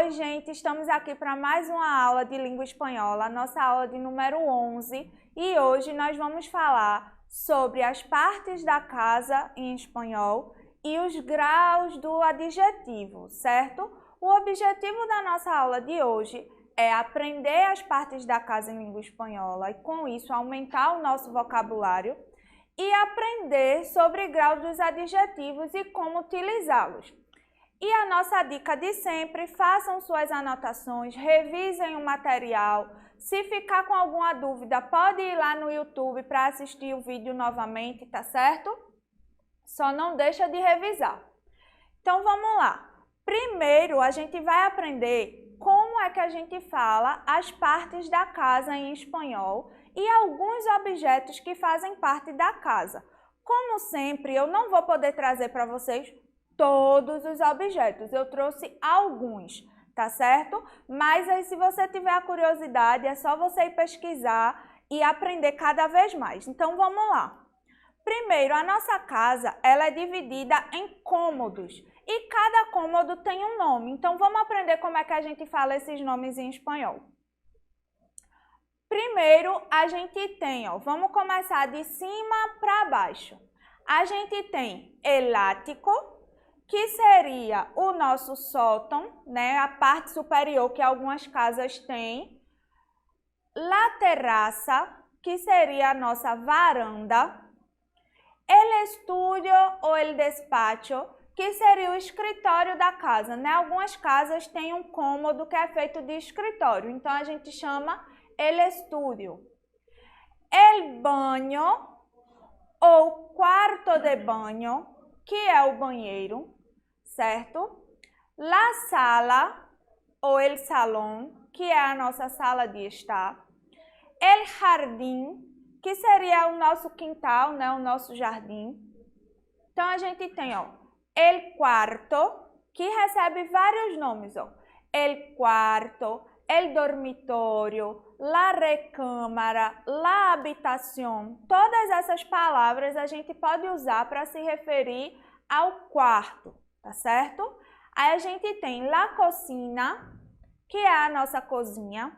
Oi, gente, estamos aqui para mais uma aula de língua espanhola, a nossa aula de número 11, e hoje nós vamos falar sobre as partes da casa em espanhol e os graus do adjetivo, certo? O objetivo da nossa aula de hoje é aprender as partes da casa em língua espanhola e, com isso, aumentar o nosso vocabulário e aprender sobre graus dos adjetivos e como utilizá-los. E a nossa dica de sempre, façam suas anotações, revisem o material. Se ficar com alguma dúvida, pode ir lá no YouTube para assistir o vídeo novamente, tá certo? Só não deixa de revisar. Então vamos lá. Primeiro a gente vai aprender como é que a gente fala as partes da casa em espanhol e alguns objetos que fazem parte da casa. Como sempre, eu não vou poder trazer para vocês todos os objetos, eu trouxe alguns, tá certo? Mas aí, se você tiver a curiosidade, é só você ir pesquisar e aprender cada vez mais. Então vamos lá. Primeiro, a nossa casa, ela é dividida em cômodos e cada cômodo tem um nome. Então vamos aprender como é que a gente fala esses nomes em espanhol. Primeiro, a gente tem, vamos começar de cima para baixo. A gente tem el ático, que seria o nosso sótão, né? A parte superior que algumas casas têm. La terraça, que seria a nossa varanda. El estudio ou el despacho, que seria o escritório da casa, né? Algumas casas têm um cômodo que é feito de escritório, então a gente chama el estudio. El baño ou quarto de banho, que é o banheiro, certo? La sala ou el salão, que é a nossa sala de estar. El jardín, que seria o nosso quintal, né? O nosso jardim. Então a gente tem, el cuarto, que recebe vários nomes, El cuarto, el dormitorio, la recâmara, la habitación. Todas essas palavras a gente pode usar para se referir ao quarto, tá certo? Aí a gente tem la cocina, que é a nossa cozinha.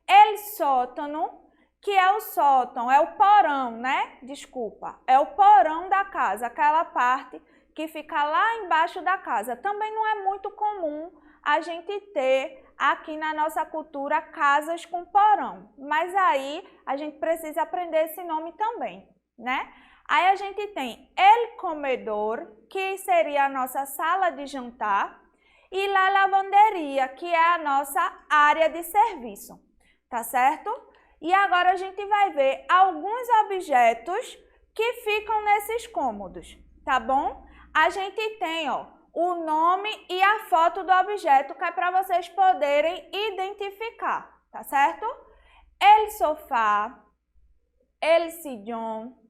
El sótano, que é o sótão, é o porão, né? Desculpa, é o porão da casa, aquela parte que fica lá embaixo da casa. Também não é muito comum a gente ter aqui na nossa cultura casas com porão, mas aí a gente precisa aprender esse nome também, né? Aí a gente tem el comedor, que seria a nossa sala de jantar, e la lavanderia, que é a nossa área de serviço, tá certo? E agora a gente vai ver alguns objetos que ficam nesses cômodos, tá bom? A gente tem, o nome e a foto do objeto, que é para vocês poderem identificar, tá certo? El sofá, el sillón,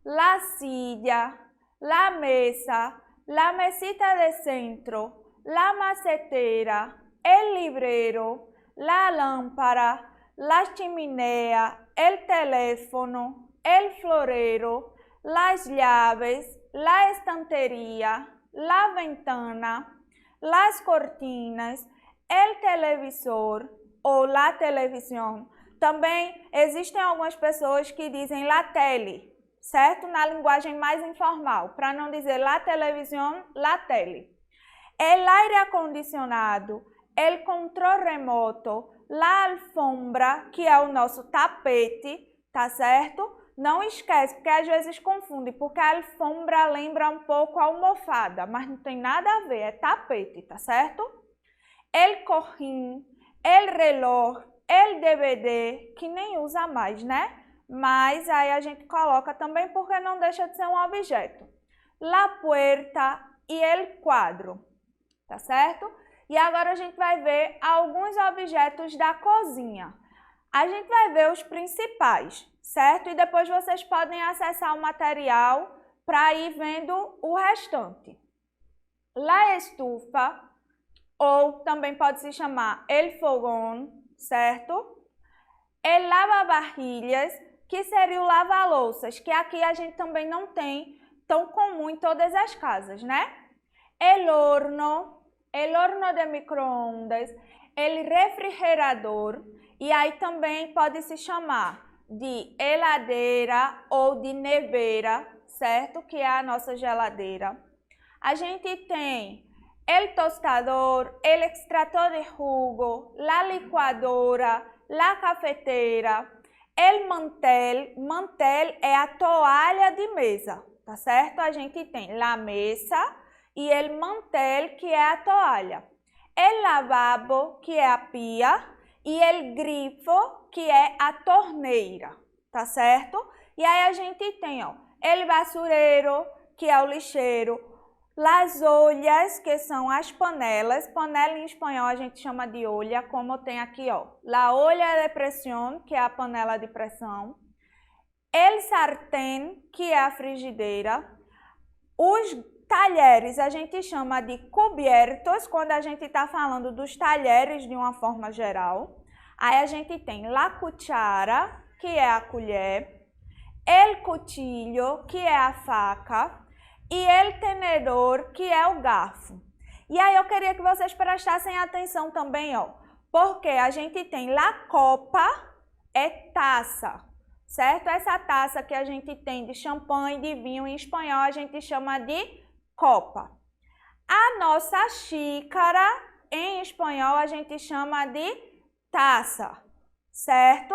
la silla, la mesa, la mesita de centro, la macetera, el librero, la lámpara, la chimenea, el teléfono, el florero, las llaves, la estantería, la ventana, las cortinas, el televisor ou la televisión. Também existem algumas pessoas que dizem la tele, certo? Na linguagem mais informal, para não dizer la televisión, la tele. El aire acondicionado, el control remoto, la alfombra, que é o nosso tapete, tá certo? Não esquece, porque às vezes confunde, porque a alfombra lembra um pouco a almofada, mas não tem nada a ver, é tapete, tá certo? El cojín, el reloj, el DVD, que nem usa mais, né? Mas aí a gente coloca também porque não deixa de ser um objeto. La puerta e el quadro, tá certo? E agora a gente vai ver alguns objetos da cozinha. A gente vai ver os principais, certo? E depois vocês podem acessar o material para ir vendo o restante. La estufa, ou também pode se chamar el fogón, certo? El lava-varilhas, que seria o lava-louças, que aqui a gente também não tem tão comum em todas as casas, né? El horno de micro-ondas, el refrigerador, e aí também pode se chamar de heladeira ou de nevera, certo? Que é a nossa geladeira. A gente tem el tostador, el extrator de jugo, la licuadora, la cafeteira, el mantel. Mantel é a toalha de mesa, tá certo? A gente tem la mesa e el mantel, que é a toalha. El lavabo, que é a pia, e el grifo, que é a torneira, tá certo? E aí a gente tem, ó, el basureiro, que é o lixeiro, las olhas, que são as panelas. Panela em espanhol a gente chama de olha, como tem aqui, ó, la olla de presión, que é a panela de pressão. El sartén, que é a frigideira. Os talheres a gente chama de cubiertos, quando a gente está falando dos talheres de uma forma geral. Aí a gente tem la cuchara, que é a colher, el cuchillo, que é a faca, e el tenedor, que é o garfo. E aí eu queria que vocês prestassem atenção também, ó, porque a gente tem la copa, é taça, certo? Essa taça que a gente tem de champanhe, de vinho, em espanhol a gente chama de copa. A nossa xícara, em espanhol a gente chama de taça, certo?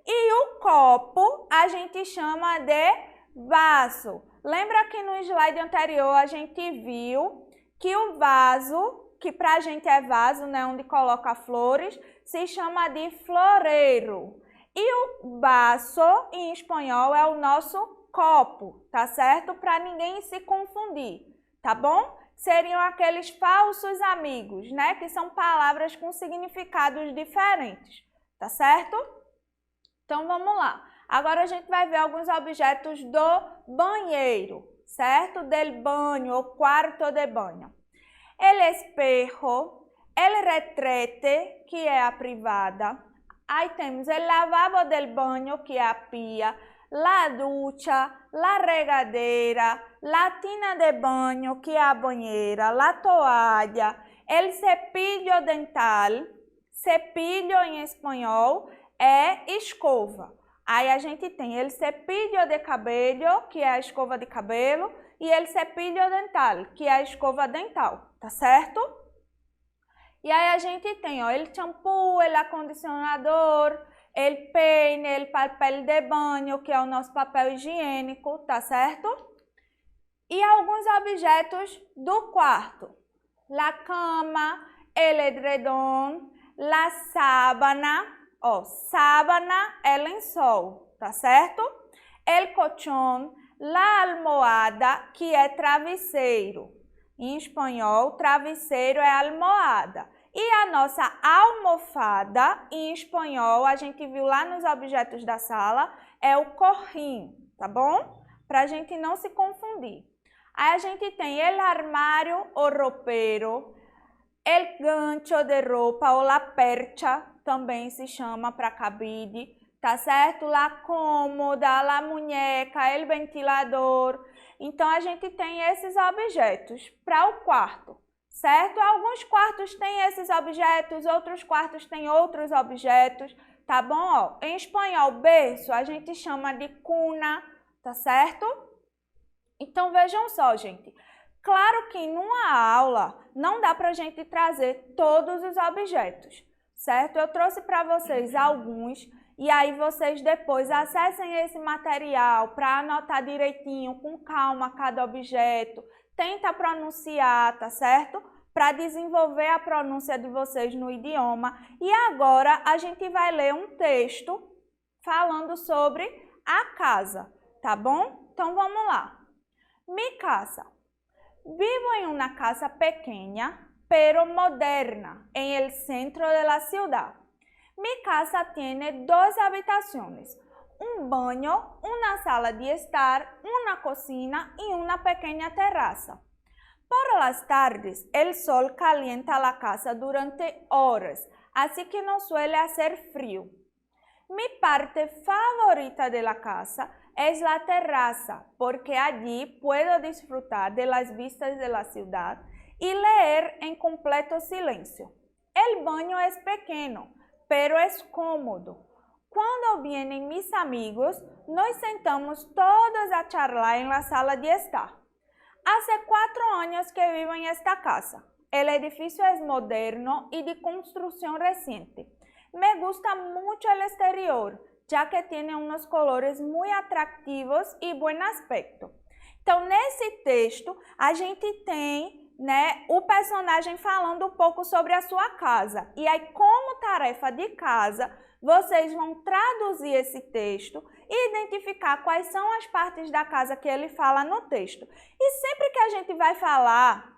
E o copo a gente chama de vaso. Lembra que no slide anterior a gente viu que o vaso, que pra gente é vaso, né, onde coloca flores, se chama de floreiro. E o vaso, em espanhol, é o nosso copo, tá certo? Para ninguém se confundir, tá bom? Seriam aqueles falsos amigos, né? Que são palavras com significados diferentes, tá certo? Então, vamos lá. Agora a gente vai ver alguns objetos do banheiro, certo? Del banho, ou quarto de banho. El espejo, el retrete, que é a privada. Aí temos el lavabo del banho, que é a pia, la ducha, la regadeira, la tina de banho, que é a banheira, la toalha, el cepillo dental. Cepillo em espanhol é escova. Aí a gente tem el cepillo de cabello, que é a escova de cabelo, e el cepillo dental, que é a escova dental, tá certo? E aí a gente tem, ó, el shampoo, el acondicionador, el peine, el papel de banho, que é o nosso papel higiênico, tá certo? E alguns objetos do quarto. La cama, el edredom, la sábana, ó, sábana é lençol, tá certo? El colchón, la almohada, que é travesseiro. Em espanhol, travesseiro é almohada. E a nossa almofada, em espanhol, a gente viu lá nos objetos da sala, é o corrim, tá bom? Pra gente não se confundir. Aí a gente tem el armário ou ropero, el gancho de roupa ou la percha, também se chama para cabide, tá certo? La cômoda, la muñeca, el ventilador. Então, a gente tem esses objetos para o quarto, certo? Alguns quartos têm esses objetos, outros quartos têm outros objetos, tá bom? Ó, em espanhol, berço, a gente chama de cuna, tá certo? Então, vejam só, gente. Claro que numa aula não dá para a gente trazer todos os objetos, certo? Eu trouxe para vocês alguns e aí vocês depois acessem esse material para anotar direitinho, com calma, cada objeto. Tenta pronunciar, tá certo? Para desenvolver a pronúncia de vocês no idioma. E agora a gente vai ler um texto falando sobre a casa, tá bom? Então vamos lá. Mi casa. Vivo en una casa pequeña, pero moderna, en el centro de la ciudad. Mi casa tiene 2 habitaciones, un baño, una sala de estar, una cocina y una pequeña terraza. Por las tardes, el sol calienta la casa durante horas, así que no suele hacer frío. Mi parte favorita de la casa es la terraza, porque allí puedo disfrutar de las vistas de la ciudad y leer en completo silencio. El baño es pequeño, pero es cómodo. Cuando vienen mis amigos, nos sentamos todos a charlar en la sala de estar. Hace 4 años que vivo en esta casa. El edificio es moderno y de construcción reciente. Me gusta mucho el exterior, já que tiene unos colores muy atractivos e buen aspecto. Então, nesse texto, a gente tem, né, o personagem falando um pouco sobre a sua casa. E aí, como tarefa de casa, vocês vão traduzir esse texto e identificar quais são as partes da casa que ele fala no texto. E sempre que a gente vai falar,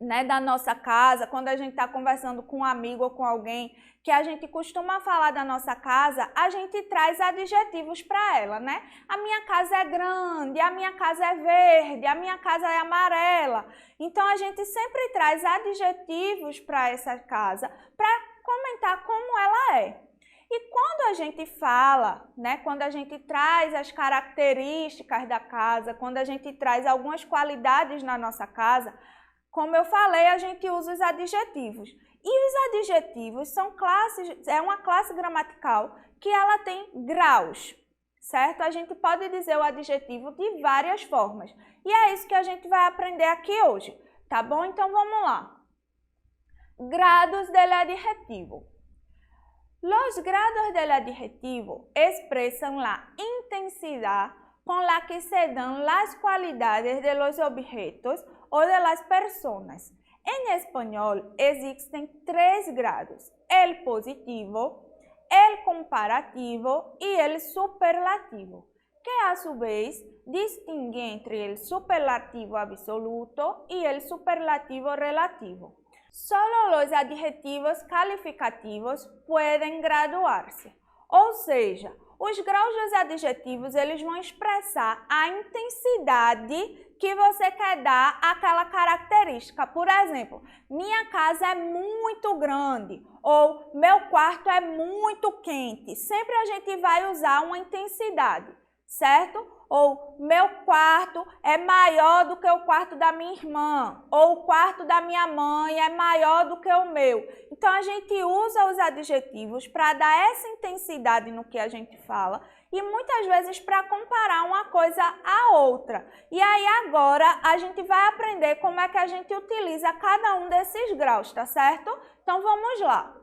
né, da nossa casa, quando a gente está conversando com um amigo ou com alguém que a gente costuma falar da nossa casa, a gente traz adjetivos para ela, né? A minha casa é grande, a minha casa é verde, a minha casa é amarela. Então, a gente sempre traz adjetivos para essa casa para comentar como ela é. E quando a gente fala, né, quando a gente traz as características da casa, quando a gente traz algumas qualidades na nossa casa, como eu falei, a gente usa os adjetivos. E os adjetivos são classes, é uma classe gramatical que ela tem graus, certo? A gente pode dizer o adjetivo de várias formas. E é isso que a gente vai aprender aqui hoje, tá bom? Então vamos lá. Grados del adjetivo. Los grados del adjetivo expresan la intensidad con la que se dan las cualidades de los objetos o de las personas. En español existen 3 grados, el positivo, el comparativo y el superlativo, que a su vez distingue entre el superlativo absoluto y el superlativo relativo. Solo los adjetivos calificativos pueden graduarse, ou seja, os graus dos adjetivos eles vão expressar a intensidade que você quer dar àquela característica. Por exemplo, minha casa é muito grande ou meu quarto é muito quente. Sempre a gente vai usar uma intensidade, certo? Ou meu quarto é maior do que o quarto da minha irmã, ou o quarto da minha mãe é maior do que o meu. Então, a gente usa os adjetivos para dar essa intensidade no que a gente fala e muitas vezes para comparar uma coisa à outra. E aí, agora, a gente vai aprender como é que a gente utiliza cada um desses graus, tá certo? Então, vamos lá.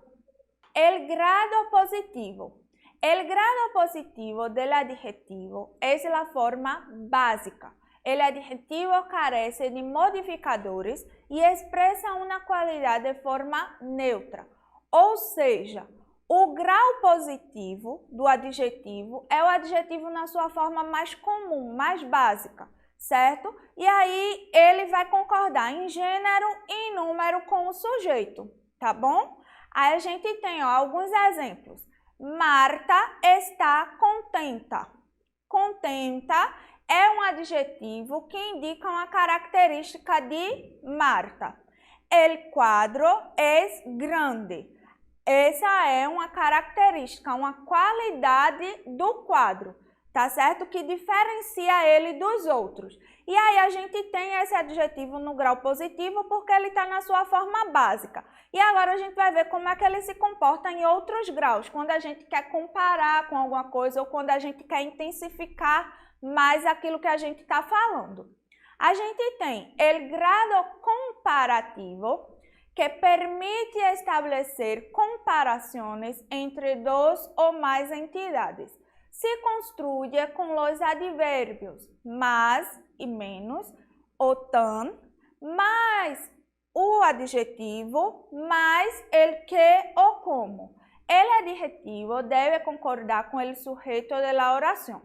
El grado positivo. El grado positivo del adjetivo es la forma básica. El adjetivo carece de modificadores e expressa uma qualidade de forma neutra. Ou seja, o grau positivo do adjetivo é o adjetivo na sua forma mais comum, mais básica, certo? E aí ele vai concordar em gênero e em número com o sujeito, tá bom? Aí a gente tem alguns exemplos. Marta está contenta. Contenta é um adjetivo que indica uma característica de Marta. El cuadro es grande. Essa é uma característica, uma qualidade do quadro, tá certo? Que diferencia ele dos outros. E aí a gente tem esse adjetivo no grau positivo porque ele está na sua forma básica. E agora a gente vai ver como é que ele se comporta em outros graus, quando a gente quer comparar com alguma coisa ou quando a gente quer intensificar mais aquilo que a gente está falando. A gente tem el grado comparativo, que permite establecer comparações entre 2 ou mais entidades. Se construye com los advérbios más e menos, o tan, mais o adjetivo, mais el que o como. El adjetivo deve concordar com el sujeito de la oração.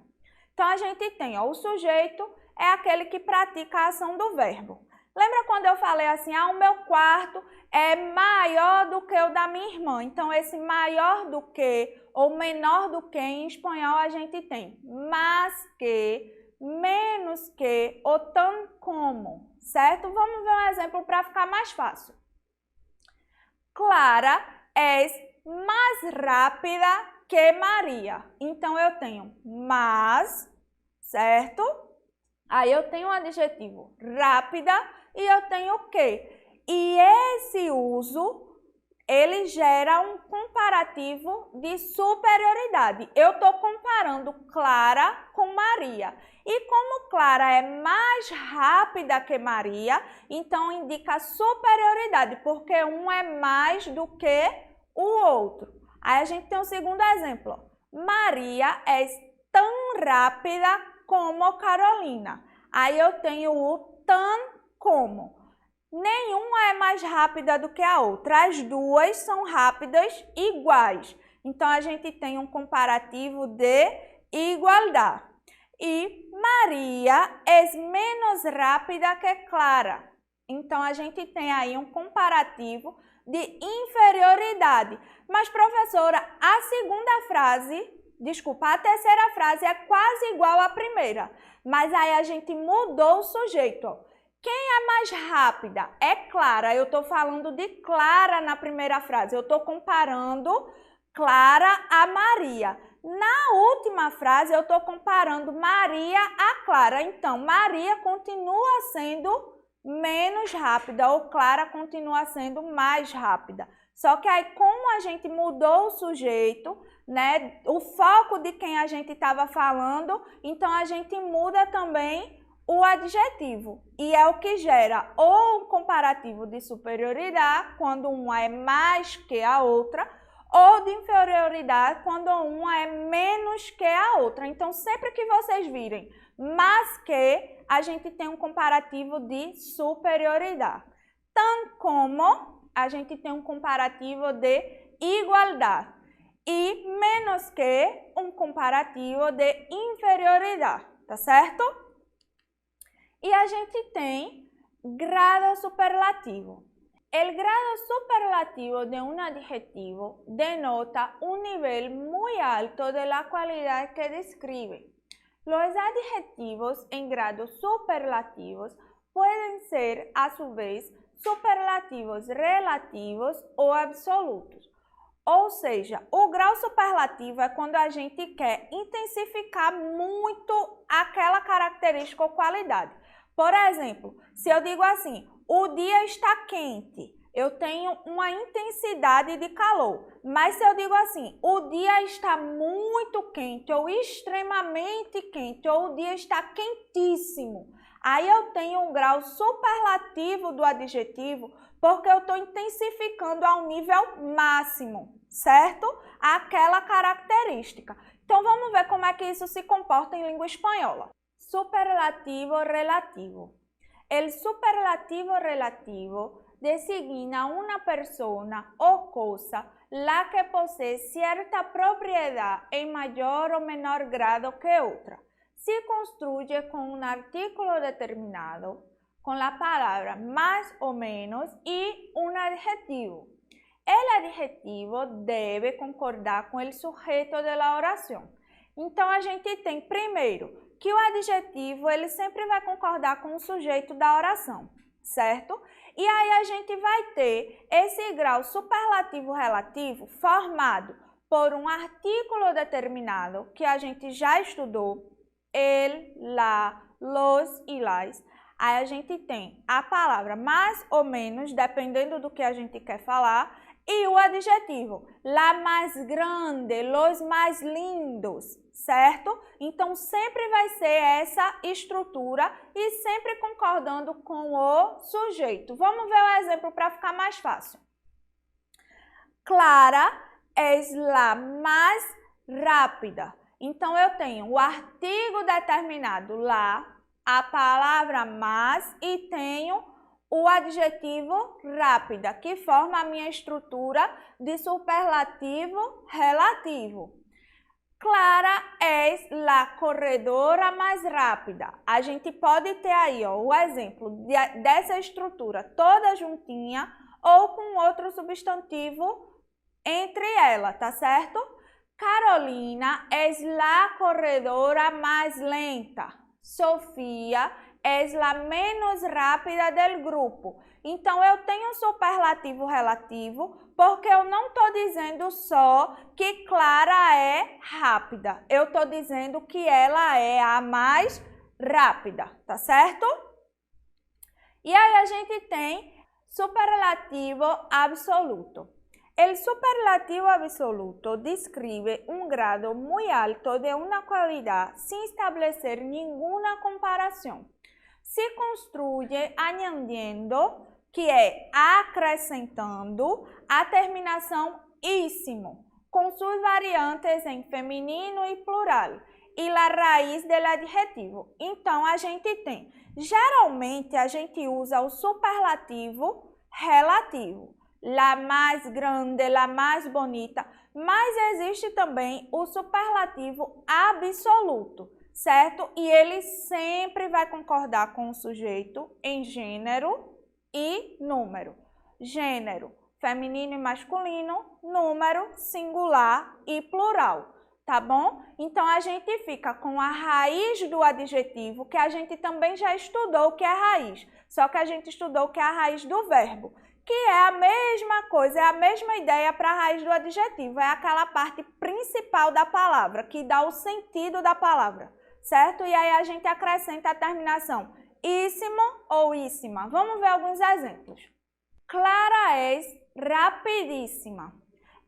Então, a gente tem, ó, o sujeito é aquele que pratica a ação do verbo. Lembra quando eu falei assim, o meu quarto é maior do que o da minha irmã? Então, esse maior do que ou menor do que, em espanhol, a gente tem mais que, menos que ou tão como, certo? Vamos ver um exemplo para ficar mais fácil. Clara é mais rápida que Maria. Então, eu tenho mais, certo? Aí eu tenho um adjetivo rápida e eu tenho o que? E esse uso ele gera um comparativo de superioridade. Eu estou comparando Clara com Maria. E como Clara é mais rápida que Maria, então indica superioridade, porque um é mais do que o outro. Aí a gente tem o segundo exemplo. Maria é tão rápida como Carolina. Aí eu tenho o tão como. Nenhuma é mais rápida do que a outra. As duas são rápidas iguais. Então, a gente tem um comparativo de igualdade. E Maria é menos rápida que Clara. Então, a gente tem aí um comparativo de inferioridade. Mas, professora, a segunda frase, desculpa, a terceira frase é quase igual à primeira. Mas aí a gente mudou o sujeito. Quem é mais rápida? É Clara. Eu estou falando de Clara na primeira frase. Eu estou comparando Clara a Maria. Na última frase, eu estou comparando Maria a Clara. Então, Maria continua sendo menos rápida ou Clara continua sendo mais rápida. Só que aí, como a gente mudou o sujeito, né, o foco de quem a gente estava falando, então a gente muda também o adjetivo. E é o que gera ou um comparativo de superioridade, quando uma é mais que a outra, ou de inferioridade, quando uma é menos que a outra. Então, sempre que vocês virem mas que, a gente tem um comparativo de superioridade. Tão como a gente tem um comparativo de igualdade. E menos que um comparativo de inferioridade, tá certo? E a gente tem grado superlativo. El grado superlativo de un adjetivo denota un nivel muy alto de la cualidad que describe. Los adjetivos en grados superlativos pueden ser, a su vez, superlativos relativos ou absolutos. Ou seja, o grau superlativo é quando a gente quer intensificar muito aquela característica ou qualidade. Por exemplo, se eu digo assim, o dia está quente, eu tenho uma intensidade de calor. Mas se eu digo assim, o dia está muito quente ou extremamente quente, ou o dia está quentíssimo, aí eu tenho um grau superlativo do adjetivo, porque eu estou intensificando ao nível máximo, certo? Aquela característica. Então, vamos ver como é que isso se comporta em língua espanhola. Superlativo relativo. El superlativo relativo designa una persona o cosa la que posee cierta propiedad en mayor o menor grado que otra. Se construye con un artículo determinado, con la palabra más o menos y un adjetivo. El adjetivo debe concordar com o sujeito de la oração. Então, a gente tem, primeiro, que o adjetivo ele sempre vai concordar com o sujeito da oração, certo? E aí a gente vai ter esse grau superlativo relativo formado por um artículo determinado, que a gente já estudou, el, la, los e las. Aí a gente tem a palavra mais ou menos, dependendo do que a gente quer falar, e o adjetivo, la mais grande, los mais lindos, certo? Então, sempre vai ser essa estrutura e sempre concordando com o sujeito. Vamos ver o exemplo para ficar mais fácil. Clara es la más rápida. Então, eu tenho o artigo determinado lá, a palavra mais e tenho o adjetivo rápida, que forma a minha estrutura de superlativo relativo. Clara es la corredora mais rápida. A gente pode ter aí o exemplo dessa estrutura toda juntinha ou com outro substantivo entre ela, tá certo? Carolina es la corredora mais lenta. Sofia es la menos rápida del grupo. Então, eu tenho um superlativo relativo porque eu não estou dizendo só que Clara é rápida. Eu estou dizendo que ela é a mais rápida, tá certo? E aí a gente tem superlativo absoluto. El superlativo absoluto describe un grado muy alto de una cualidad sin establecer ninguna comparación. Se construye añadiendo, que é acrescentando, a terminação íssimo, com suas variantes em feminino e plural, e a raiz do adjetivo. Então, a gente tem, geralmente, a gente usa o superlativo relativo, la mais grande, la mais bonita, mas existe também o superlativo absoluto, certo? E ele sempre vai concordar com o sujeito em gênero e número. Gênero, feminino e masculino, número, singular e plural, tá bom? Então, a gente fica com a raiz do adjetivo, que a gente também já estudou o que é raiz, só que a gente estudou o que é a raiz do verbo, que é a mesma coisa, é a mesma ideia para a raiz do adjetivo, é aquela parte principal da palavra, que dá o sentido da palavra, certo? E aí a gente acrescenta a terminação íssimo ou íssima. Vamos ver alguns exemplos. Clara és rapidíssima.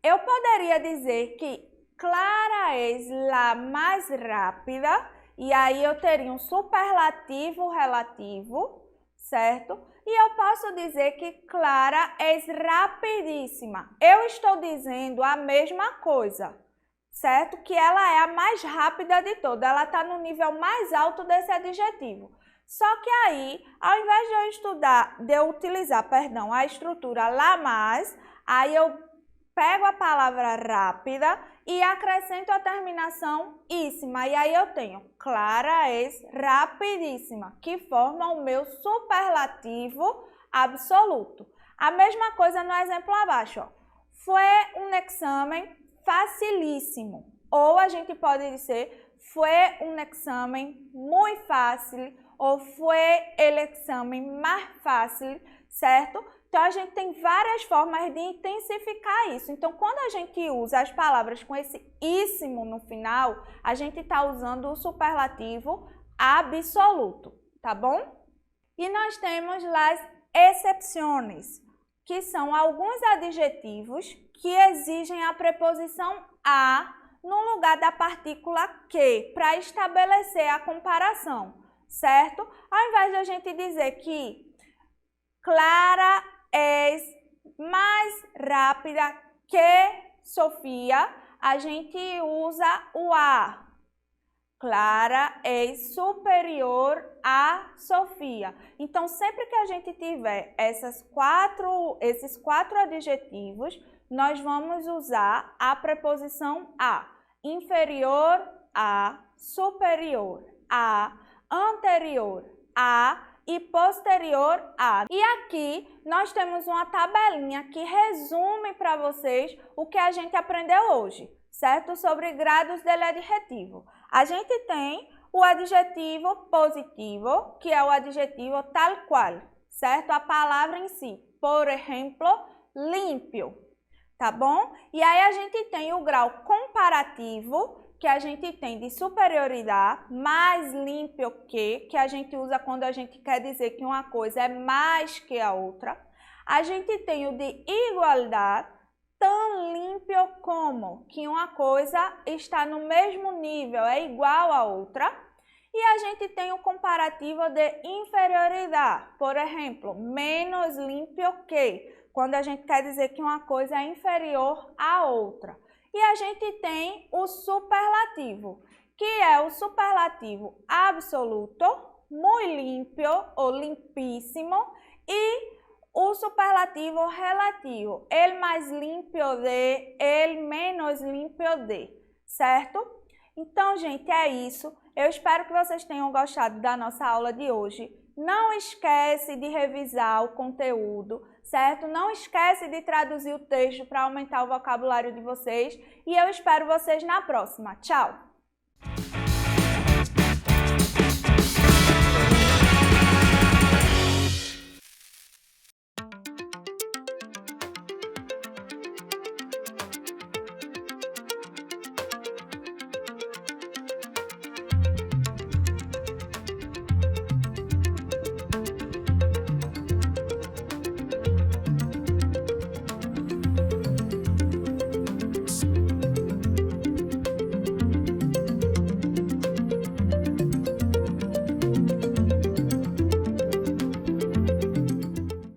Eu poderia dizer que Clara és la mais rápida, e aí eu teria um superlativo relativo, certo? E eu posso dizer que Clara és rapidíssima. Eu estou dizendo a mesma coisa, certo? Que ela é a mais rápida de todas, ela está no nível mais alto desse adjetivo. Só que aí, ao invés de eu utilizar a estrutura la mais, aí eu pego a palavra rápida e acrescento a terminação íssima. E aí eu tenho Clara és rapidíssima, que forma o meu superlativo absoluto. A mesma coisa no exemplo abaixo, ó. Foi um exame facilíssimo. Ou a gente pode dizer, foi um exame muito fácil, ou foi el exame mais fácil, certo? Então, a gente tem várias formas de intensificar isso. Então, quando a gente usa as palavras com esse íssimo no final, a gente está usando o superlativo absoluto, tá bom? E nós temos as excepções, que são alguns adjetivos que exigem a preposição a no lugar da partícula que, para estabelecer a comparação, certo? Ao invés de a gente dizer que Clara és mais rápida que Sofia, a gente usa o a. Clara é superior a Sofia. Então, sempre que a gente tiver esses quatro adjetivos, nós vamos usar a preposição a. Inferior a, superior a, anterior a e posterior a. E aqui nós temos uma tabelinha que resume para vocês o que a gente aprendeu hoje, certo? Sobre grados do adjetivo. A gente tem o adjetivo positivo, que é o adjetivo tal qual, certo? A palavra em si. Por exemplo, límpio, tá bom? E aí a gente tem o grau comparativo, que a gente tem de superioridade, mais límpio que a gente usa quando a gente quer dizer que uma coisa é mais que a outra. A gente tem o de igualdade, tão límpio como, que uma coisa está no mesmo nível, é igual a outra. E a gente tem o comparativo de inferioridade, por exemplo, menos límpio que, quando a gente quer dizer que uma coisa é inferior à outra. E a gente tem o superlativo, que é o superlativo absoluto, muito limpio ou limpíssimo, e o superlativo relativo, el mais limpio de, el menos limpio de, certo? Então, gente, é isso. Eu espero que vocês tenham gostado da nossa aula de hoje. Não esquece de revisar o conteúdo, certo? Não esquece de traduzir o texto para aumentar o vocabulário de vocês. E eu espero vocês na próxima. Tchau!